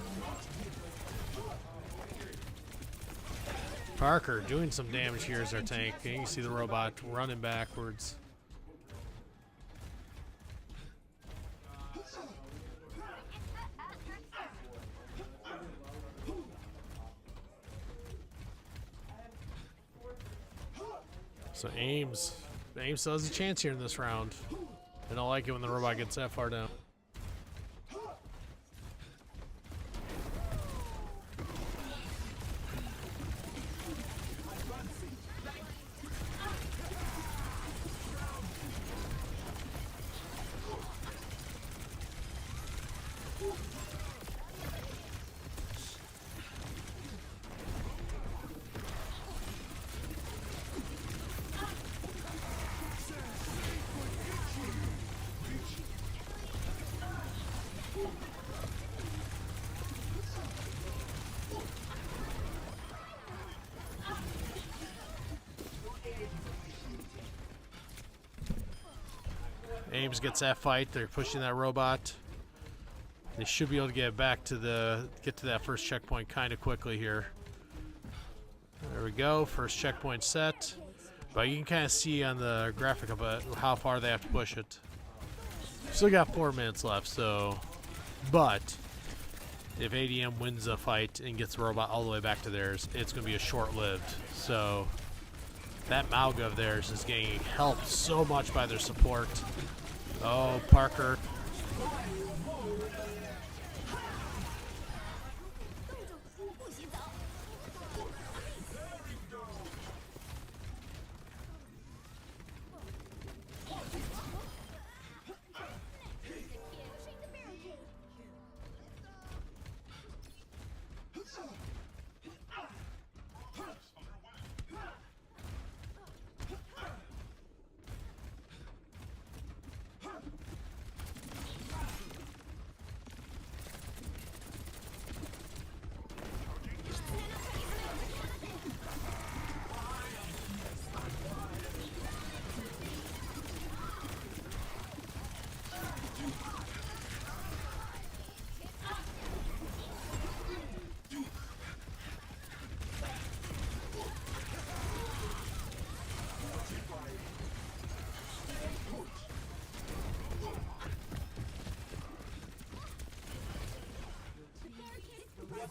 Parker doing some damage here as our tank. And you can see the robot running backwards. So Ames still has a chance here in this round. I don't like it when the robot gets that far down. Ames gets that fight. They're pushing that robot. They should be able to get back to that first checkpoint kind of quickly here. There we go. First checkpoint set. But you can kind of see on the graphic about how far they have to push it. Still got 4 minutes left, so. But if ADM wins a fight and gets the robot all the way back to theirs, it's going to be a short-lived. So that Malga of theirs is getting helped so much by their support. Oh, Parker.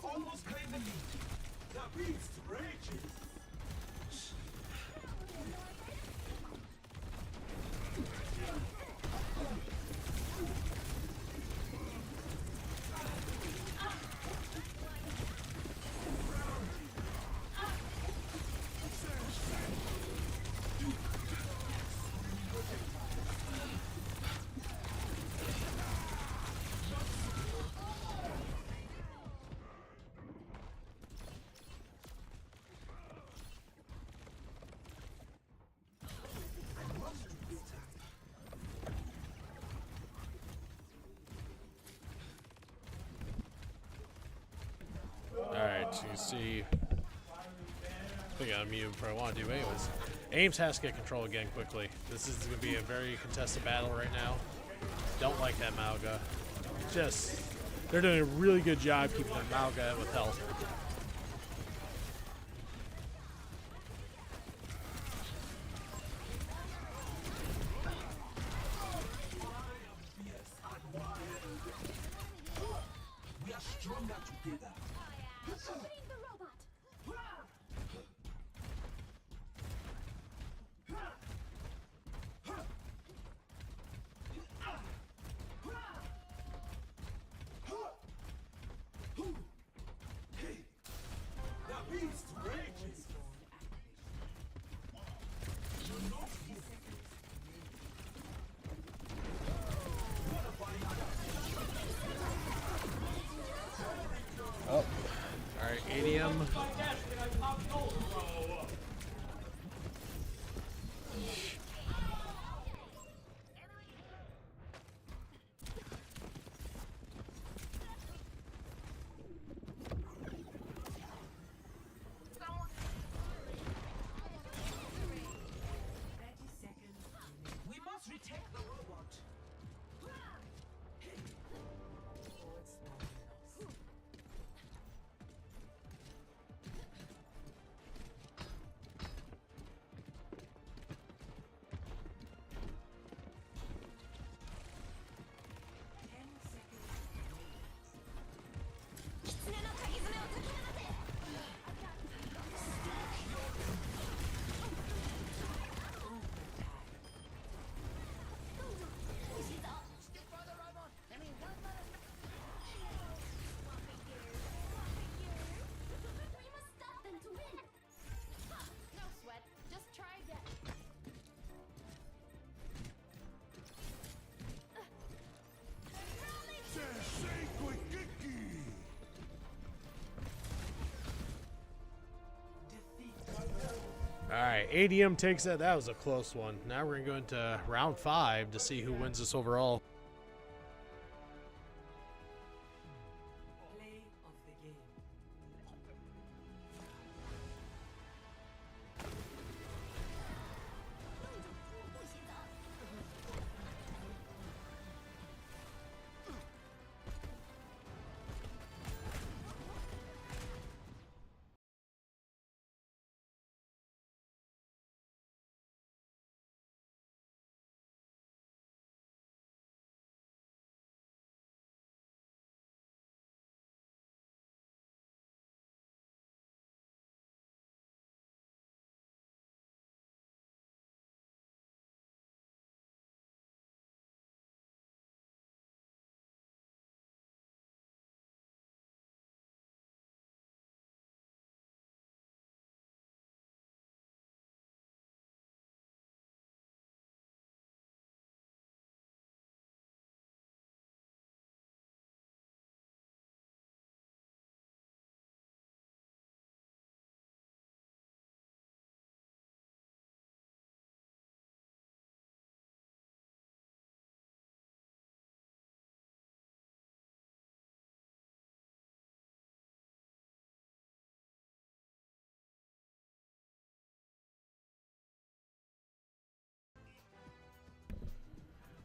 Almost claimed the lead. The beast rages. Alright, so you see. I think I mute before I want to do, anyways. Ames has to get control again quickly. This is going to be a very contested battle right now. Don't like that Malga. They're doing a really good job keeping that Malga with health. We are stronger together. Opening the robot. ADM. We must retake the robot. We must stop them to win. No sweat. Just try again. All right, ADM takes that. That was a close one. Now we're going to go into round 5 to see who wins this overall. Play of the game.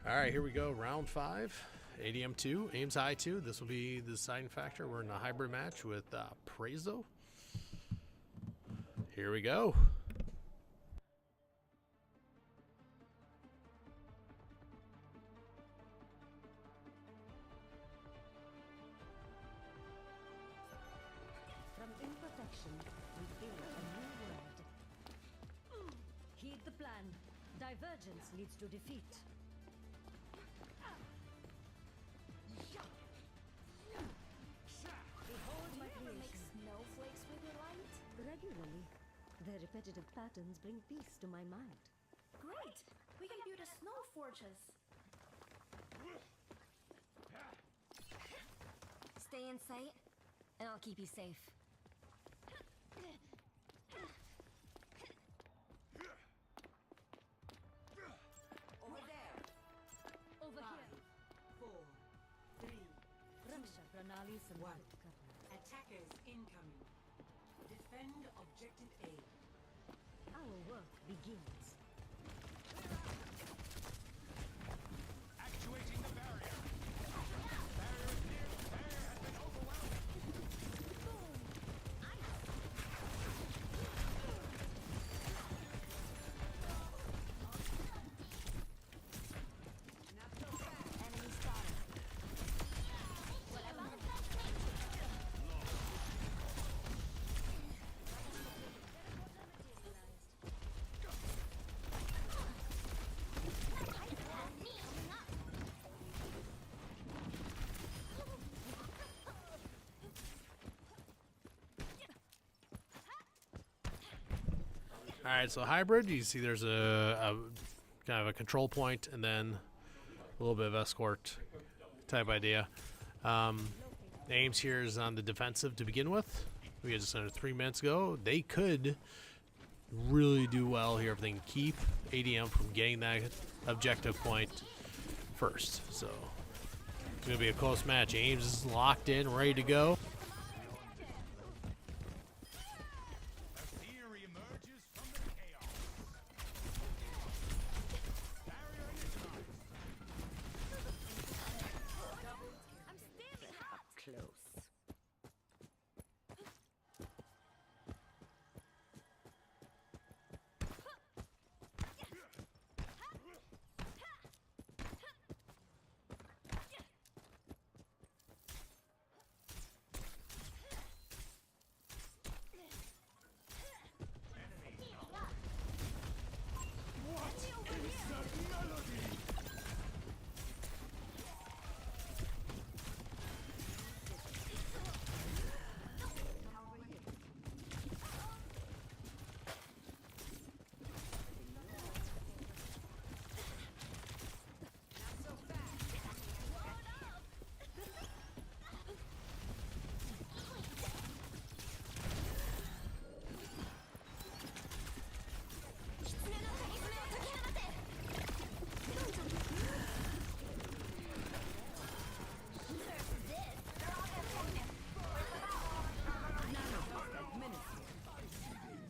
All right, here we go. Round 5, ADM 2, Ames High 2. This will be the deciding factor. We're in a hybrid match with Prezo. Here we go. From imperfection, we build a new world. Heed the plan. Divergence leads to defeat. Behold my creation. Snowflakes with your light? Regularly, their repetitive patterns bring peace to my mind. Great! We can build a snow fortress. Stay in sight, and I'll keep you safe. Over there. Over here. 4, 3, Raksha Pranali One. Samrit Karna. attackers incoming. Defend objective A. Our work begins. Actuating the barrier. Barrier is near. Barrier has been overwhelmed. Enemy spotted. Whatever. All right, so hybrid, you see there's a kind of a control point and then a little bit of escort type idea. Ames here is on the defensive to begin with. We got just under 3 minutes ago. They could really do well here if they can keep ADM from getting that objective point first. So it's going to be a close match. Ames is locked in, ready to go. A theory emerges from the chaos. Barrier initialized. I'm standing hot. Up close.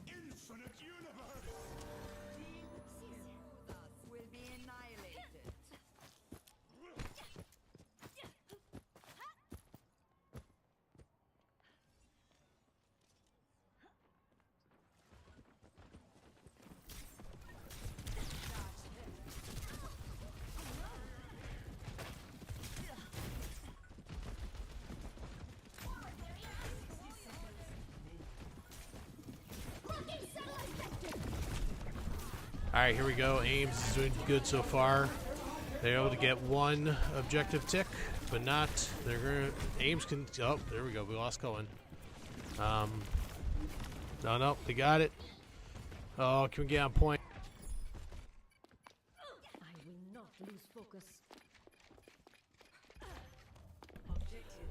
Infinite universe. Us will be annihilated. All right, here we go. Ames is doing good so far. They're able to get one objective tick, but not. They're gonna. Ames can. Oh, there we go. We lost Cohen. No, they got it. Oh, can we get on point? I will not lose focus.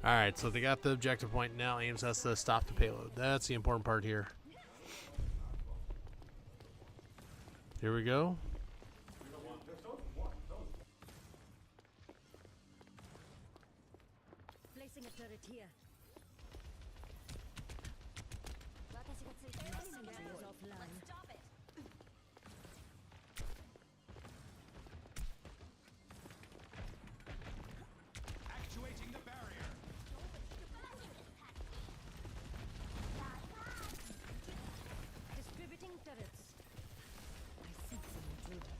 All right, so they got the objective point. Now Ames has to stop the payload. That's the important part here. Here we go. Placing a turret here. Sentry is offline. Let's stop it. Actuating the barrier. Distributing turrets. I sense an intruder.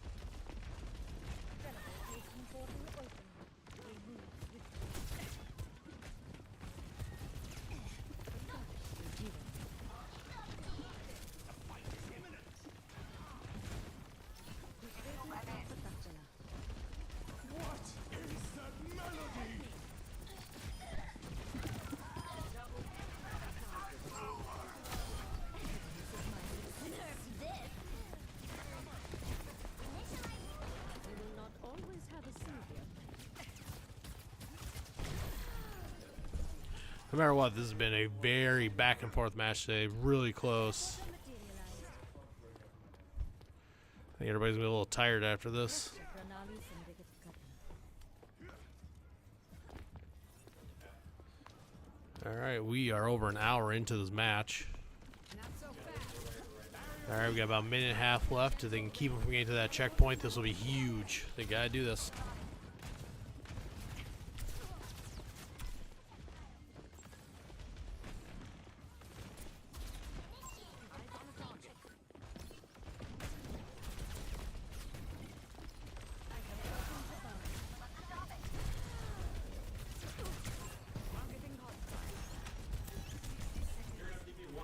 Teleportation portal open. We move swiftly. We will not always have a savior. No matter what, this has been a very back and forth match today. Really close. Materialized. I think everybody's been a little tired after this. Pranali Sandhya Katana. All right, we are over an hour into this match. All right, we got about a minute and a half left. If they can keep them from getting to that checkpoint, this will be huge. They gotta do this.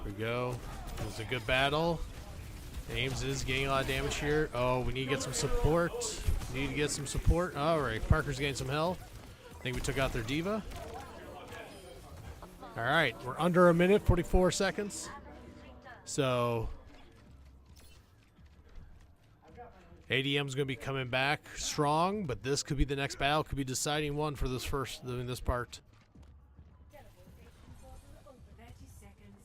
Here we go. It was a good battle. Ames is getting a lot of damage here. Oh, we need to get some support. Need to get some support. All right, Parker's getting some health. I think we took out their diva. All right, we're under a minute, 44 seconds. So ADM's going to be coming back strong, but this could be the next battle. Could be deciding one for this first, in this part. 30 seconds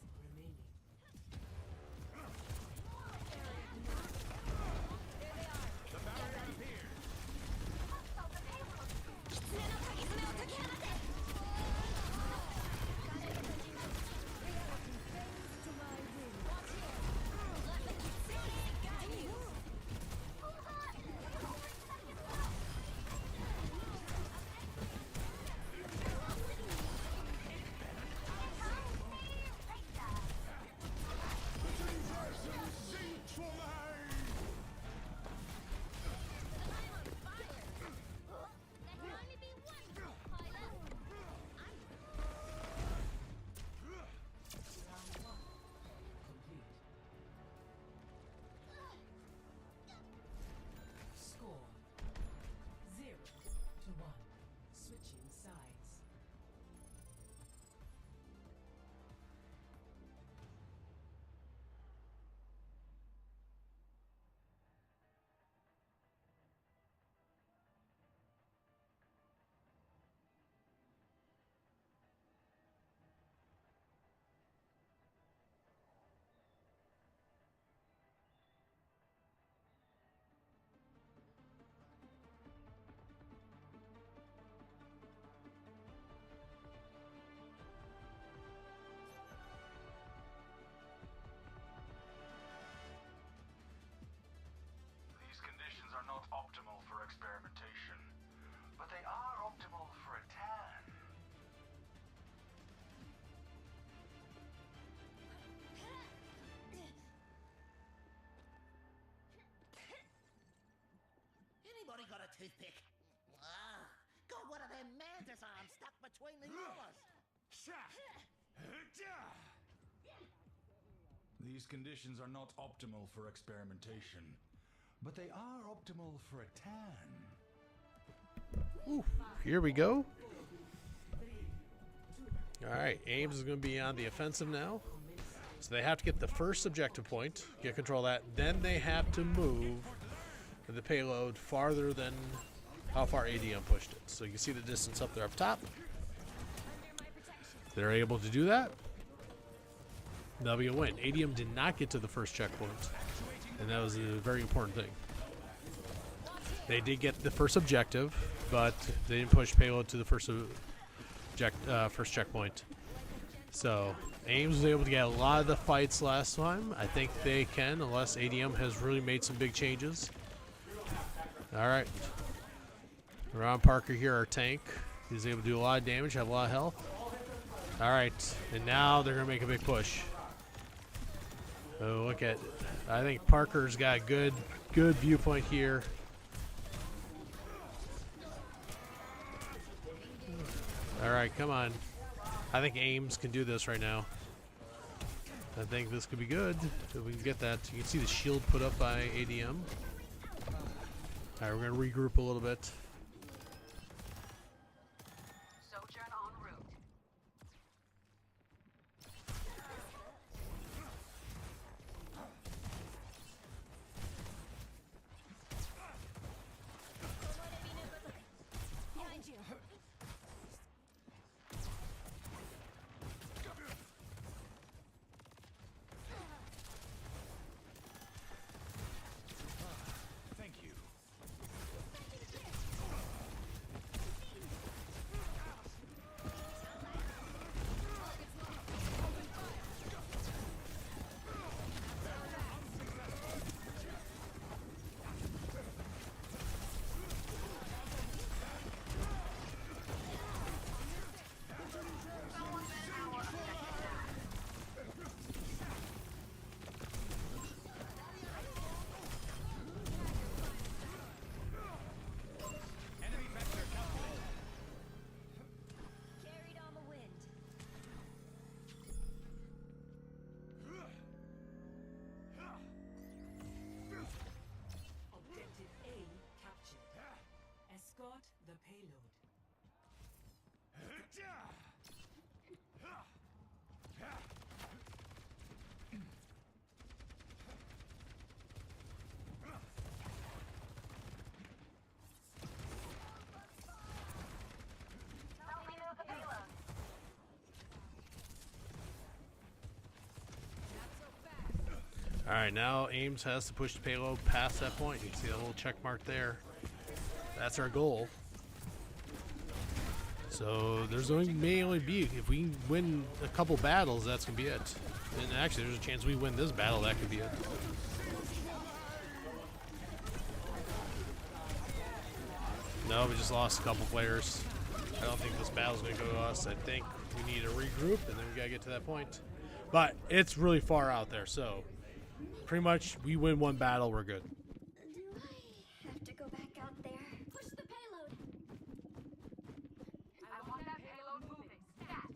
toothpick. Got one of them mantis arms stuck between the yours. These conditions are not optimal for experimentation, but they are optimal for a tan. Ooh, here we go. All right, Ames is going to be on the offensive now. So they have to get the first objective point, get control of that. Then they have to move the payload farther than how far ADM pushed it. So you can see the distance up there up top. They're able to do that. That'll be a win. ADM did not get to the first checkpoint, and that was a very important thing. They did get the first objective, but they didn't push payload to the first checkpoint. So Ames was able to get a lot of the fights last time. I think they can, unless ADM has really made some big changes. All right. Ron Parker here, our tank. He's able to do a lot of damage, have a lot of health. All right, and now they're going to make a big push. Oh, look at, I think Parker's got a good viewpoint here. All right, come on. I think Ames can do this right now. I think this could be good if we can get that. You can see the shield put up by ADM. All right, we're going to regroup a little bit. Sojourn en route. Behind you. Thank you. Enemy vector calculated. Carried on the wind. Objective A captured. Escort the payload. Help me move the payload. All right, now Ames has to push the payload past that point. You can see that little check mark there. That's our goal. So there's only may only be, if we win a couple battles, that's gonna be it. And actually, there's a chance we win this battle. That could be it. No, we just lost a couple players. I don't think this battle's gonna go to us. I think we need to regroup, and then we gotta get to that point. But it's really far out there, so pretty much we win one battle, we're good. Do I have to go back out there? Push the payload. I want that payload moving. Stat.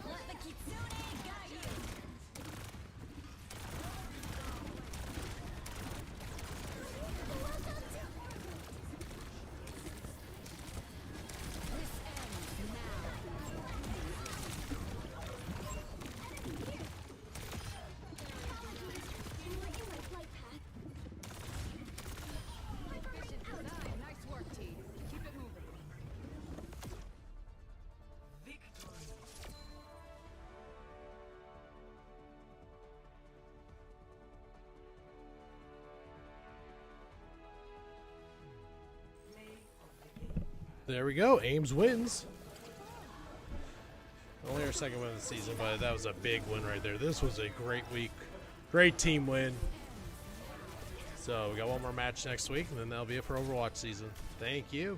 Let the kitsune guide you. This ends now. Efficient design. Nice work, team. Keep it moving. Victory. Play of the game. There we go. Ames wins. Only our second win of the season, but that was a big win right there. This was a great week. Great team win. So we got one more match next week, and then that'll be it for Overwatch season. Thank you.